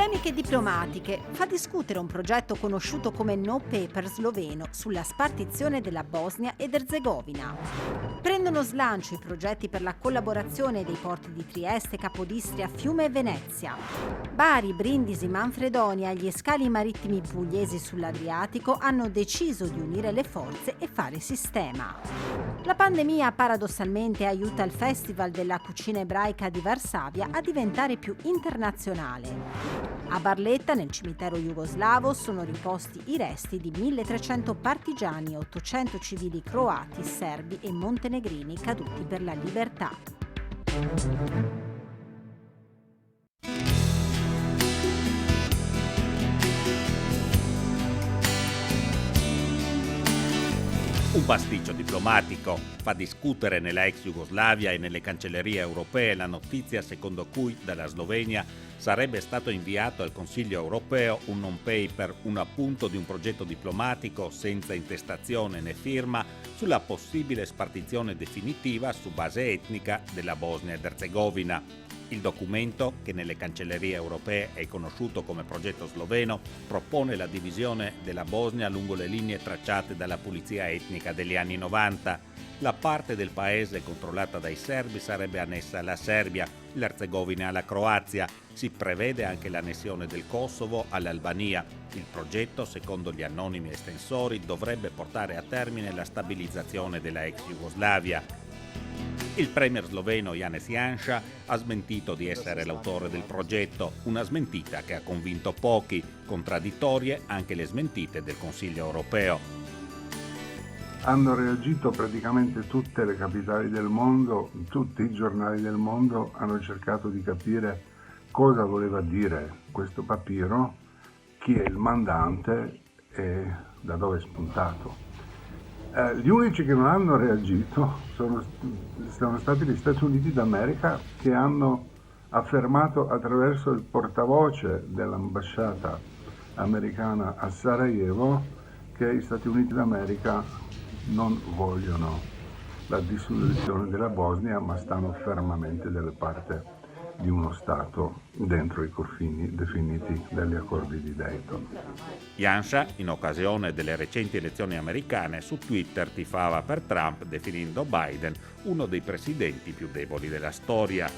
Polemiche diplomatiche. Fa discutere un progetto conosciuto come No Paper sloveno sulla spartizione della Bosnia ed Erzegovina. Prendono slancio i progetti per la collaborazione dei porti di Trieste, Capodistria, Fiume e Venezia. Bari, Brindisi, Manfredonia e gli scali marittimi pugliesi sull'Adriatico hanno deciso di unire le forze e fare sistema. La pandemia paradossalmente aiuta il Festival della cucina ebraica di Varsavia a diventare più internazionale. A Barletta, nel cimitero jugoslavo, sono riposti i resti di 1300 partigiani e 800 civili croati, serbi e montenegrini caduti per la libertà. Un pasticcio diplomatico. Fa discutere nella ex Jugoslavia e nelle cancellerie europee la notizia secondo cui dalla Slovenia sarebbe stato inviato al Consiglio europeo un non-paper, un appunto di un progetto diplomatico senza intestazione né firma sulla possibile spartizione definitiva su base etnica della Bosnia ed Erzegovina. Il documento, che nelle cancellerie europee è conosciuto come progetto sloveno, propone la divisione della Bosnia lungo le linee tracciate dalla pulizia etnica degli anni 90. La parte del paese controllata dai serbi sarebbe annessa alla Serbia, l'Erzegovina alla Croazia. Si prevede anche l'annessione del Kosovo all'Albania. Il progetto, secondo gli anonimi estensori, dovrebbe portare a termine la stabilizzazione della ex Jugoslavia. Il premier sloveno Janez Janša ha smentito di essere l'autore del progetto, una smentita che ha convinto pochi, contraddittorie anche le smentite del Consiglio europeo. Hanno reagito praticamente tutte le capitali del mondo, tutti i giornali del mondo hanno cercato di capire cosa voleva dire questo papiro, chi è il mandante e da dove è spuntato. Gli unici che non hanno reagito sono stati gli Stati Uniti d'America, che hanno affermato attraverso il portavoce dell'ambasciata americana a Sarajevo che gli Stati Uniti d'America non vogliono la dissoluzione della Bosnia, ma stanno fermamente dalla parte di uno Stato dentro i confini definiti dagli accordi di Dayton. Janša, in occasione delle recenti elezioni americane, su Twitter tifava per Trump, definendo Biden uno dei presidenti più deboli della storia.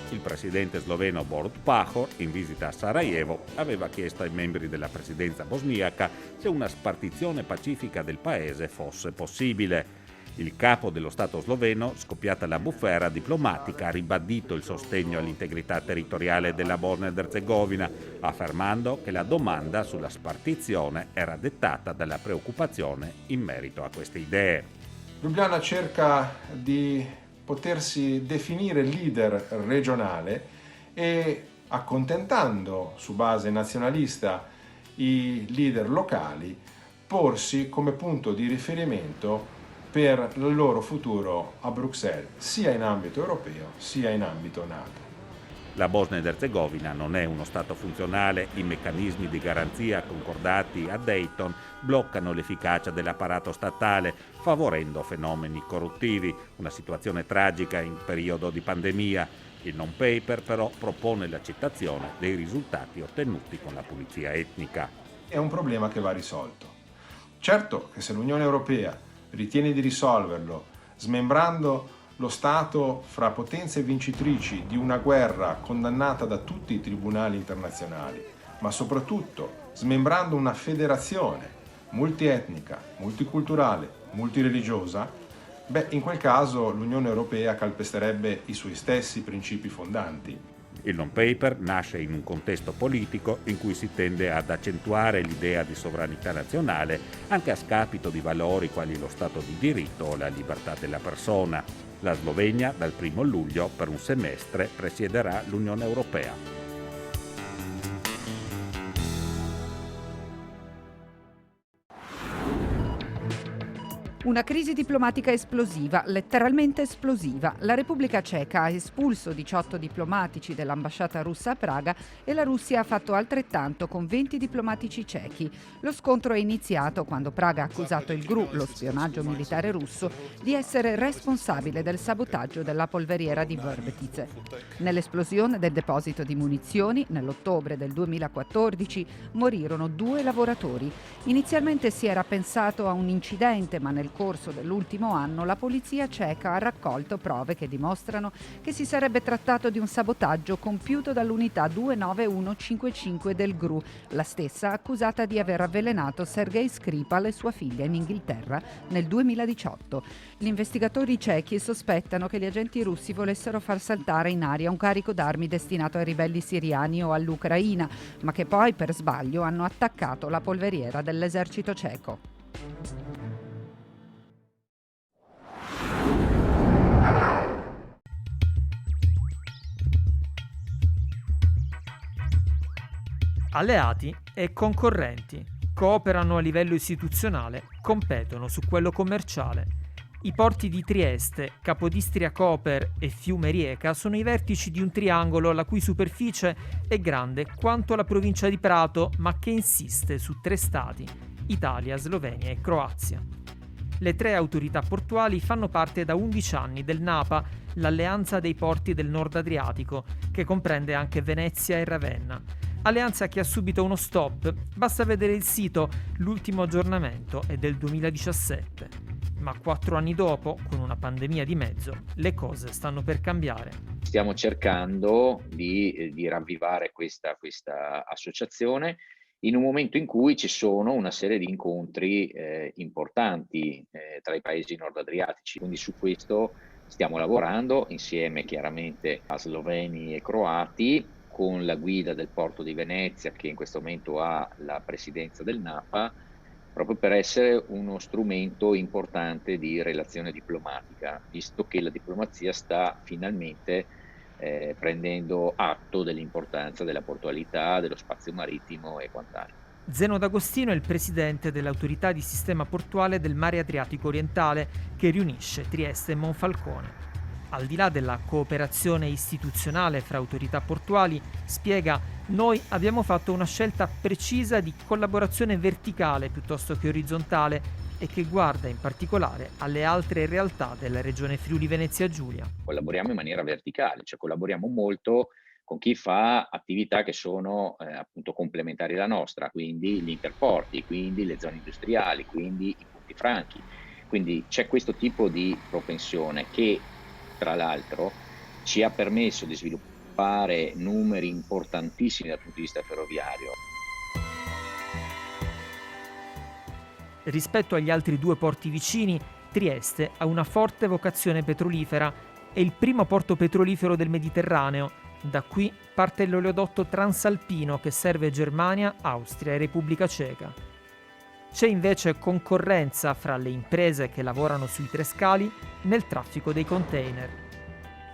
Il presidente sloveno Borut Pahor, in visita a Sarajevo, aveva chiesto ai membri della presidenza bosniaca se una spartizione pacifica del paese fosse possibile. Il capo dello Stato sloveno, scoppiata la bufera diplomatica, ha ribadito il sostegno all'integrità territoriale della Bosnia ed Erzegovina, affermando che la domanda sulla spartizione era dettata dalla preoccupazione in merito a queste idee. Ljubljana cerca di potersi definire leader regionale e, accontentando su base nazionalista i leader locali, porsi come punto di riferimento per il loro futuro a Bruxelles, sia in ambito europeo sia in ambito NATO. La Bosnia ed Erzegovina non è uno Stato funzionale, i meccanismi di garanzia concordati a Dayton bloccano l'efficacia dell'apparato statale, favorendo fenomeni corruttivi, una situazione tragica in periodo di pandemia. Il non-paper però propone l'accettazione dei risultati ottenuti con la pulizia etnica. È un problema che va risolto. Certo che se l'Unione Europea ritiene di risolverlo smembrando lo Stato fra potenze vincitrici di una guerra condannata da tutti i tribunali internazionali, ma soprattutto smembrando una federazione multietnica, multiculturale, multireligiosa, in quel caso l'Unione Europea calpesterebbe i suoi stessi principi fondanti. Il non-paper nasce in un contesto politico in cui si tende ad accentuare l'idea di sovranità nazionale anche a scapito di valori quali lo Stato di diritto o la libertà della persona. La Slovenia dal 1 luglio per un semestre presiederà l'Unione Europea. Una crisi diplomatica esplosiva, letteralmente esplosiva. La Repubblica Ceca ha espulso 18 diplomatici dell'ambasciata russa a Praga e la Russia ha fatto altrettanto con 20 diplomatici cechi. Lo scontro è iniziato quando Praga ha accusato il GRU, lo spionaggio militare russo, di essere responsabile del sabotaggio della polveriera di Vrbice. Nell'esplosione del deposito di munizioni, nell'ottobre del 2014, morirono 2 lavoratori. Inizialmente si era pensato a un incidente, ma nel corso dell'ultimo anno la polizia ceca ha raccolto prove che dimostrano che si sarebbe trattato di un sabotaggio compiuto dall'unità 29155 del GRU, la stessa accusata di aver avvelenato Sergei Skripal e sua figlia in Inghilterra nel 2018. Gli investigatori cechi sospettano che gli agenti russi volessero far saltare in aria un carico d'armi destinato ai ribelli siriani o all'Ucraina, ma che poi per sbaglio hanno attaccato la polveriera dell'esercito ceco. Alleati e concorrenti cooperano a livello istituzionale, competono su quello commerciale. I porti di Trieste, Capodistria Koper e Fiume Rijeka sono i vertici di un triangolo la cui superficie è grande quanto la provincia di Prato, ma che insiste su 3 stati: Italia, Slovenia e Croazia. Le 3 autorità portuali fanno parte da 11 anni del NAPA, l'Alleanza dei Porti del Nord Adriatico, che comprende anche Venezia e Ravenna. Alleanza che ha subito uno stop, basta vedere il sito, l'ultimo aggiornamento è del 2017. Ma 4 anni dopo, con una pandemia di mezzo, le cose stanno per cambiare. Stiamo cercando di ravvivare questa associazione in un momento in cui ci sono una serie di incontri importanti tra i paesi nord adriatici, quindi su questo stiamo lavorando insieme chiaramente a sloveni e croati, con la guida del porto di Venezia che in questo momento ha la presidenza del NAPA, proprio per essere uno strumento importante di relazione diplomatica, visto che la diplomazia sta finalmente prendendo atto dell'importanza della portualità, dello spazio marittimo e quant'altro. Zeno D'Agostino è il presidente dell'autorità di sistema portuale del Mare Adriatico Orientale che riunisce Trieste e Monfalcone. Al di là della cooperazione istituzionale fra autorità portuali, spiega, noi abbiamo fatto una scelta precisa di collaborazione verticale piuttosto che orizzontale e che guarda in particolare alle altre realtà della regione Friuli Venezia Giulia. Collaboriamo in maniera verticale, cioè collaboriamo molto con chi fa attività che sono appunto complementari alla nostra, quindi gli interporti, quindi le zone industriali, quindi i punti franchi. Quindi c'è questo tipo di propensione che tra l'altro ci ha permesso di sviluppare numeri importantissimi dal punto di vista ferroviario. Rispetto agli altri 2 porti vicini, Trieste ha una forte vocazione petrolifera, è il primo porto petrolifero del Mediterraneo. Da qui parte l'oleodotto transalpino che serve Germania, Austria e Repubblica Ceca. C'è invece concorrenza fra le imprese che lavorano sui 3 scali nel traffico dei container.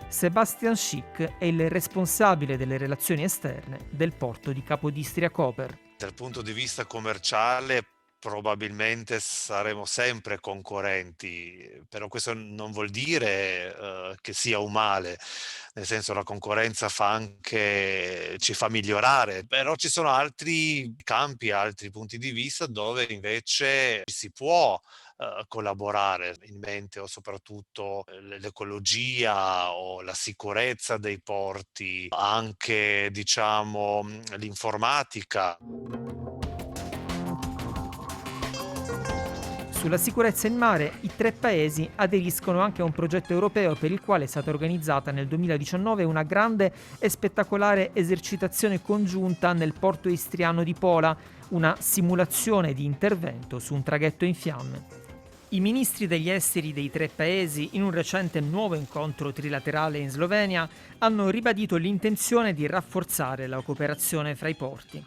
Sebastian Schick è il responsabile delle relazioni esterne del porto di Capodistria Koper. Dal punto di vista commerciale probabilmente saremo sempre concorrenti, però questo non vuol dire che sia un male, nel senso la concorrenza ci fa migliorare, però ci sono altri campi, altri punti di vista dove invece si può collaborare, in mente o soprattutto l'ecologia o la sicurezza dei porti, anche diciamo l'informatica. Sulla sicurezza in mare, i 3 paesi aderiscono anche a un progetto europeo per il quale è stata organizzata nel 2019 una grande e spettacolare esercitazione congiunta nel porto istriano di Pola, una simulazione di intervento su un traghetto in fiamme. I ministri degli esteri dei 3 paesi, in un recente nuovo incontro trilaterale in Slovenia, hanno ribadito l'intenzione di rafforzare la cooperazione fra i porti.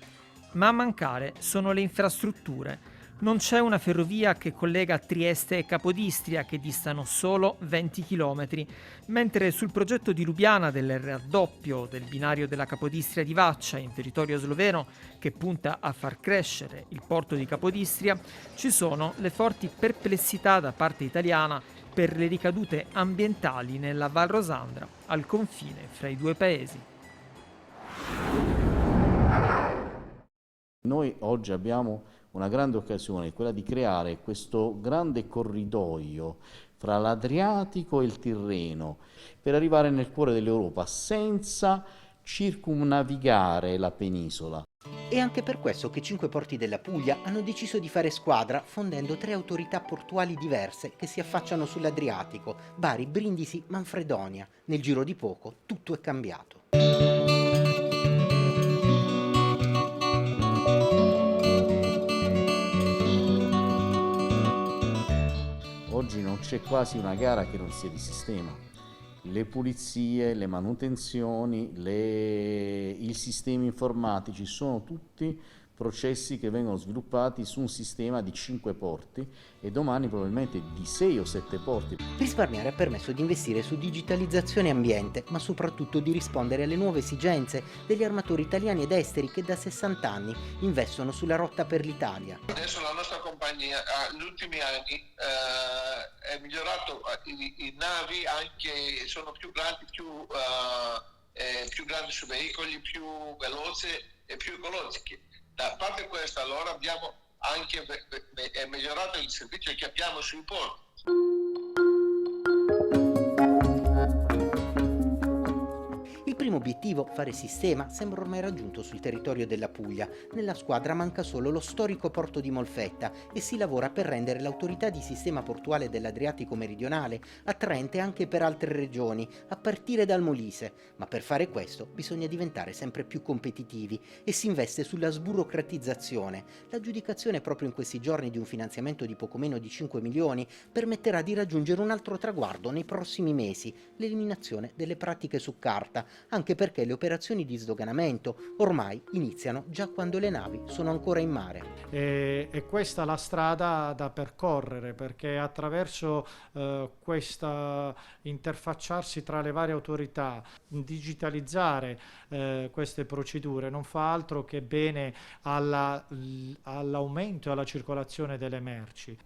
Ma a mancare sono le infrastrutture. Non c'è una ferrovia che collega Trieste e Capodistria, che distano solo 20 km, mentre sul progetto di Lubiana del raddoppio del binario della Capodistria di Vaccia in territorio sloveno, che punta a far crescere il porto di Capodistria, ci sono le forti perplessità da parte italiana per le ricadute ambientali nella Val Rosandra, al confine fra i due paesi. Noi oggi abbiamo una grande occasione, quella di creare questo grande corridoio fra l'Adriatico e il Tirreno per arrivare nel cuore dell'Europa senza circumnavigare la penisola. È anche per questo che 5 porti della Puglia hanno deciso di fare squadra fondendo 3 autorità portuali diverse che si affacciano sull'Adriatico: Bari, Brindisi, Manfredonia. Nel giro di poco tutto è cambiato. Oggi non c'è quasi una gara che non sia di sistema. Le pulizie, le manutenzioni, i sistemi informatici sono tutti processi che vengono sviluppati su un sistema di 5 porti e domani probabilmente di 6 o 7 porti. Risparmiare ha permesso di investire su digitalizzazione e ambiente, ma soprattutto di rispondere alle nuove esigenze degli armatori italiani ed esteri che da 60 anni investono sulla rotta per l'Italia. Adesso la nostra compagnia negli ultimi anni è migliorato, i navi anche sono più grandi, più grandi sui veicoli, più veloci e più ecologici. Da parte questa allora abbiamo anche migliorato il servizio che abbiamo sui porti. Il primo obiettivo, fare sistema, sembra ormai raggiunto sul territorio della Puglia. Nella squadra manca solo lo storico porto di Molfetta e si lavora per rendere l'autorità di sistema portuale dell'Adriatico meridionale attraente anche per altre regioni, a partire dal Molise. Ma per fare questo bisogna diventare sempre più competitivi e si investe sulla sburocratizzazione. L'aggiudicazione proprio in questi giorni di un finanziamento di poco meno di 5 milioni permetterà di raggiungere un altro traguardo nei prossimi mesi: l'eliminazione delle pratiche su carta, anche perché le operazioni di sdoganamento ormai iniziano già quando le navi sono ancora in mare. E questa è la strada da percorrere, perché attraverso questa interfacciarsi tra le varie autorità, digitalizzare queste procedure non fa altro che bene all'aumento e alla circolazione delle merci.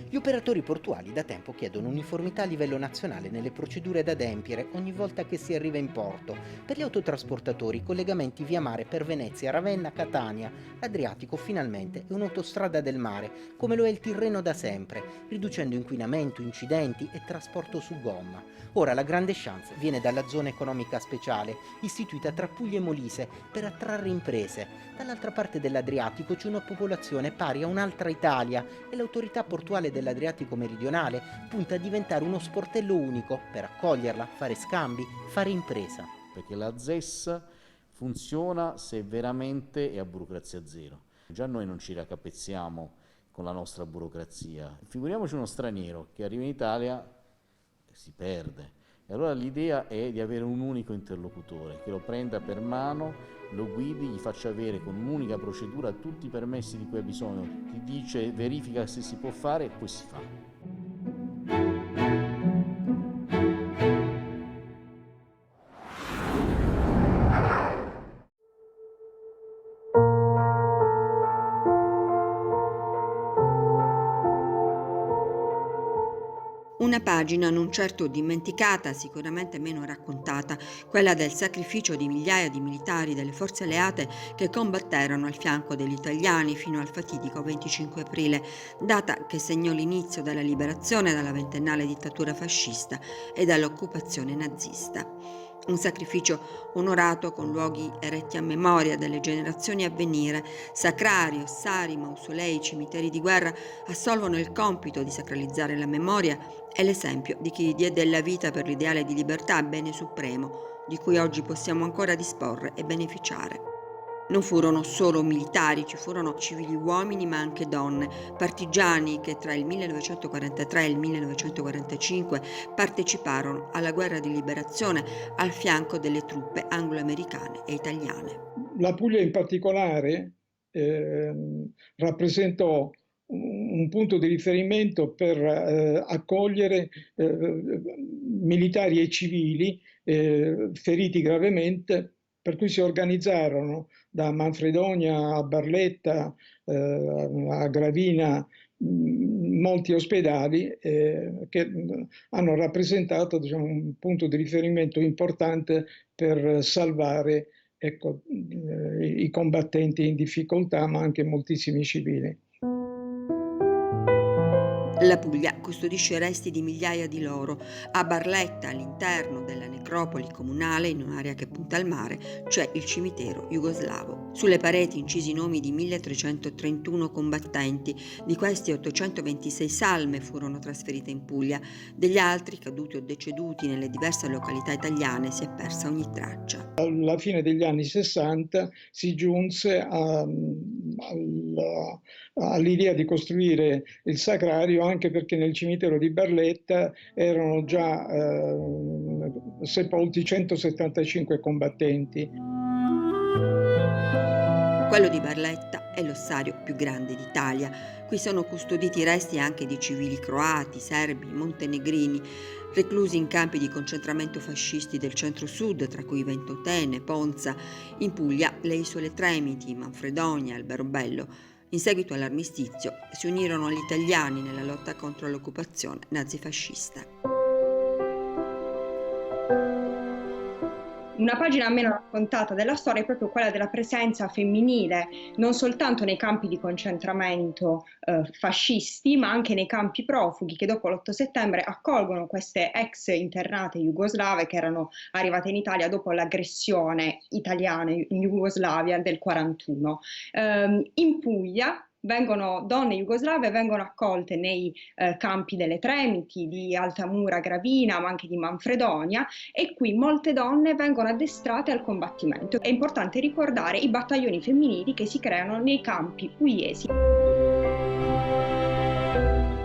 Gli operatori portuali da tempo chiedono uniformità a livello nazionale nelle procedure da adempiere ogni volta che si arriva in porto. Per gli autotrasportatori, collegamenti via mare per Venezia, Ravenna, Catania. L'Adriatico finalmente è un'autostrada del mare, come lo è il Tirreno da sempre, riducendo inquinamento, incidenti e trasporto su gomma. Ora la grande chance viene dalla zona economica speciale, istituita tra Puglia e Molise per attrarre imprese. Dall'altra parte dell'Adriatico c'è una popolazione pari a un'altra Italia e l'autorità portuale dell'Adriatico meridionale punta a diventare uno sportello unico per accoglierla, fare scambi, fare impresa. Perché la ZES funziona se veramente è a burocrazia zero. Già noi non ci raccapezziamo con la nostra burocrazia. Figuriamoci uno straniero che arriva in Italia e si perde. E allora l'idea è di avere un unico interlocutore che lo prenda per mano, lo guidi, gli faccia avere con un'unica procedura tutti i permessi di cui ha bisogno, ti dice, verifica se si può fare e poi si fa. Una pagina non certo dimenticata, sicuramente meno raccontata, quella del sacrificio di migliaia di militari delle forze alleate che combatterono al fianco degli italiani fino al fatidico 25 aprile, data che segnò l'inizio della liberazione dalla ventennale dittatura fascista e dall'occupazione nazista. Un sacrificio onorato con luoghi eretti a memoria delle generazioni a venire. Sacrari, ossari, mausolei, cimiteri di guerra assolvono il compito di sacralizzare la memoria e l'esempio di chi diede la vita per l'ideale di libertà, bene supremo, di cui oggi possiamo ancora disporre e beneficiare. Non furono solo militari, ci furono civili uomini ma anche donne, partigiani che tra il 1943 e il 1945 parteciparono alla guerra di liberazione al fianco delle truppe anglo-americane e italiane. La Puglia in particolare rappresentò un punto di riferimento per accogliere militari e civili feriti gravemente, per cui si organizzarono da Manfredonia a Barletta a Gravina molti ospedali che hanno rappresentato, diciamo, un punto di riferimento importante per salvare, ecco, i combattenti in difficoltà, ma anche moltissimi civili. La Puglia custodisce resti di migliaia di loro. A Barletta, all'interno della necropoli comunale, in un'area che punta al mare, c'è il cimitero jugoslavo. Sulle pareti incisi i nomi di 1331 combattenti. Di questi 826 salme furono trasferite in Puglia. Degli altri, caduti o deceduti nelle diverse località italiane, si è persa ogni traccia. Alla fine degli anni 60 si giunse all'idea di costruire il sacrario, anche perché nel cimitero di Barletta erano già sepolti 175 combattenti. Quello di Barletta è l'ossario più grande d'Italia. Qui sono custoditi resti anche di civili croati, serbi, montenegrini, reclusi in campi di concentramento fascisti del centro-sud, tra cui Ventotene, Ponza, in Puglia le isole Tremiti, Manfredonia, Alberobello. In seguito all'armistizio si unirono agli italiani nella lotta contro l'occupazione nazifascista. Una pagina meno raccontata della storia è proprio quella della presenza femminile, non soltanto nei campi di concentramento fascisti, ma anche nei campi profughi che dopo l'8 settembre accolgono queste ex internate jugoslave che erano arrivate in Italia dopo l'aggressione italiana in Jugoslavia del 1941. In Puglia donne jugoslave vengono accolte nei campi delle Tremiti, di Altamura, Gravina, ma anche di Manfredonia, e qui molte donne vengono addestrate al combattimento. È importante ricordare i battaglioni femminili che si creano nei campi pugliesi.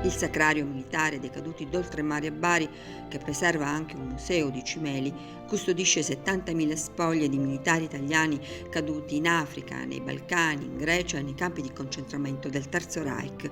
Il sacrario militare dei caduti d'oltremare a Bari, che preserva anche un museo di cimeli, custodisce 70.000 spoglie di militari italiani caduti in Africa, nei Balcani, in Grecia e nei campi di concentramento del Terzo Reich.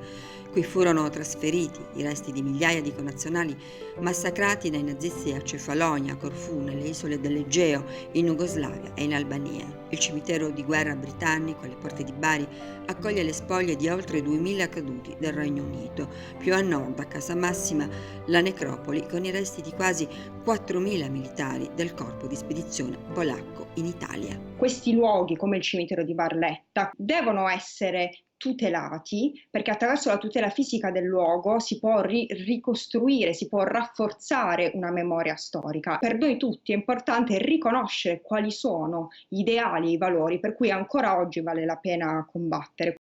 Qui furono trasferiti i resti di migliaia di connazionali massacrati dai nazisti a Cefalonia, a Corfù, nelle isole dell'Egeo, in Jugoslavia e in Albania. Il cimitero di guerra britannico alle porte di Bari accoglie le spoglie di oltre 2.000 caduti del Regno Unito. Più a nord, a Casamassima, la necropoli con i resti di quasi 4.000 militari del corpo di spedizione polacco in Italia. Questi luoghi, come il cimitero di Barletta, devono essere tutelati, perché attraverso la tutela fisica del luogo si può ricostruire, si può rafforzare una memoria storica. Per noi tutti è importante riconoscere quali sono gli ideali e i valori per cui ancora oggi vale la pena combattere.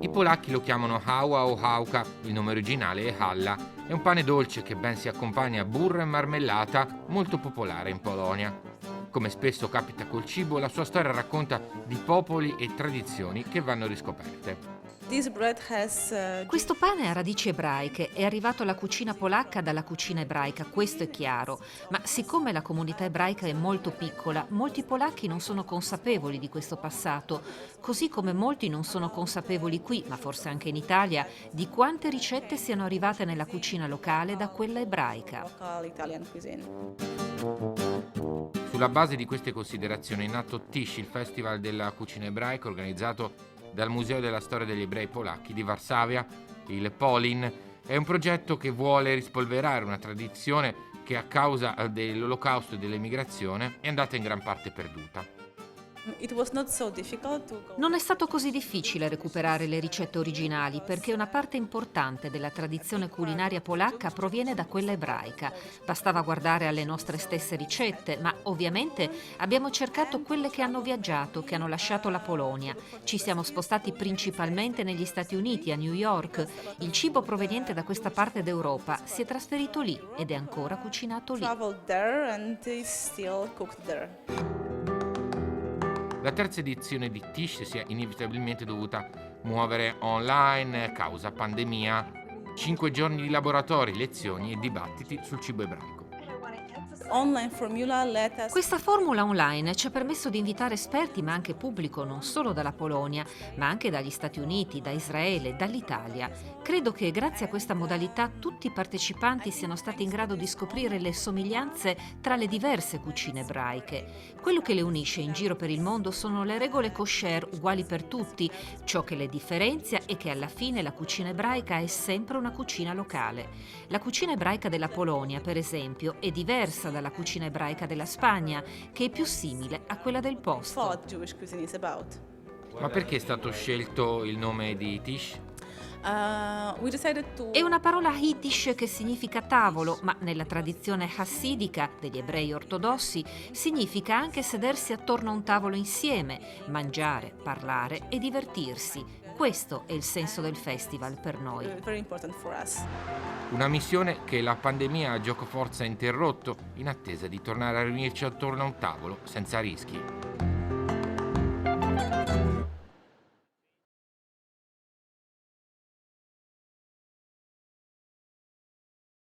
I polacchi lo chiamano hała o hałka, il nome originale è halla. È un pane dolce che ben si accompagna a burro e marmellata, molto popolare in Polonia. Come spesso capita col cibo, la sua storia racconta di popoli e tradizioni che vanno riscoperte. Questo pane ha radici ebraiche, è arrivato alla cucina polacca dalla cucina ebraica, questo è chiaro, ma siccome la comunità ebraica è molto piccola, molti polacchi non sono consapevoli di questo passato, così come molti non sono consapevoli qui, ma forse anche in Italia, di quante ricette siano arrivate nella cucina locale da quella ebraica. Sulla base di queste considerazioni è nato TISH, il Festival della cucina ebraica organizzato dal Museo della Storia degli Ebrei Polacchi di Varsavia, il Polin. È un progetto che vuole rispolverare una tradizione che a causa dell'Olocausto e dell'emigrazione è andata in gran parte perduta. Non è stato così difficile recuperare le ricette originali perché una parte importante della tradizione culinaria polacca proviene da quella ebraica. Bastava guardare alle nostre stesse ricette, ma ovviamente abbiamo cercato quelle che hanno viaggiato, che hanno lasciato la Polonia. Ci siamo spostati principalmente negli Stati Uniti, a New York. Il cibo proveniente da questa parte d'Europa si è trasferito lì ed è ancora cucinato lì. La terza edizione di TISH si è inevitabilmente dovuta muovere online causa pandemia. 5 giorni di laboratori, lezioni e dibattiti sul cibo ebraico. Questa formula online ci ha permesso di invitare esperti ma anche pubblico non solo dalla Polonia, ma anche dagli Stati Uniti, da Israele, dall'Italia. Credo che grazie a questa modalità tutti i partecipanti siano stati in grado di scoprire le somiglianze tra le diverse cucine ebraiche. Quello che le unisce in giro per il mondo sono le regole kosher uguali per tutti. Ciò che le differenzia è che alla fine la cucina ebraica è sempre una cucina locale. La cucina ebraica della Polonia, per esempio, è diversa dalla cucina ebraica della Spagna, che è più simile a quella del posto. Ma perché è stato scelto il nome di Tish? È una parola Yiddish che significa tavolo, ma nella tradizione hassidica degli ebrei ortodossi significa anche sedersi attorno a un tavolo insieme, mangiare, parlare e divertirsi. Questo è il senso del festival per noi. Una missione che la pandemia a giocoforza ha interrotto in attesa di tornare a riunirci attorno a un tavolo senza rischi.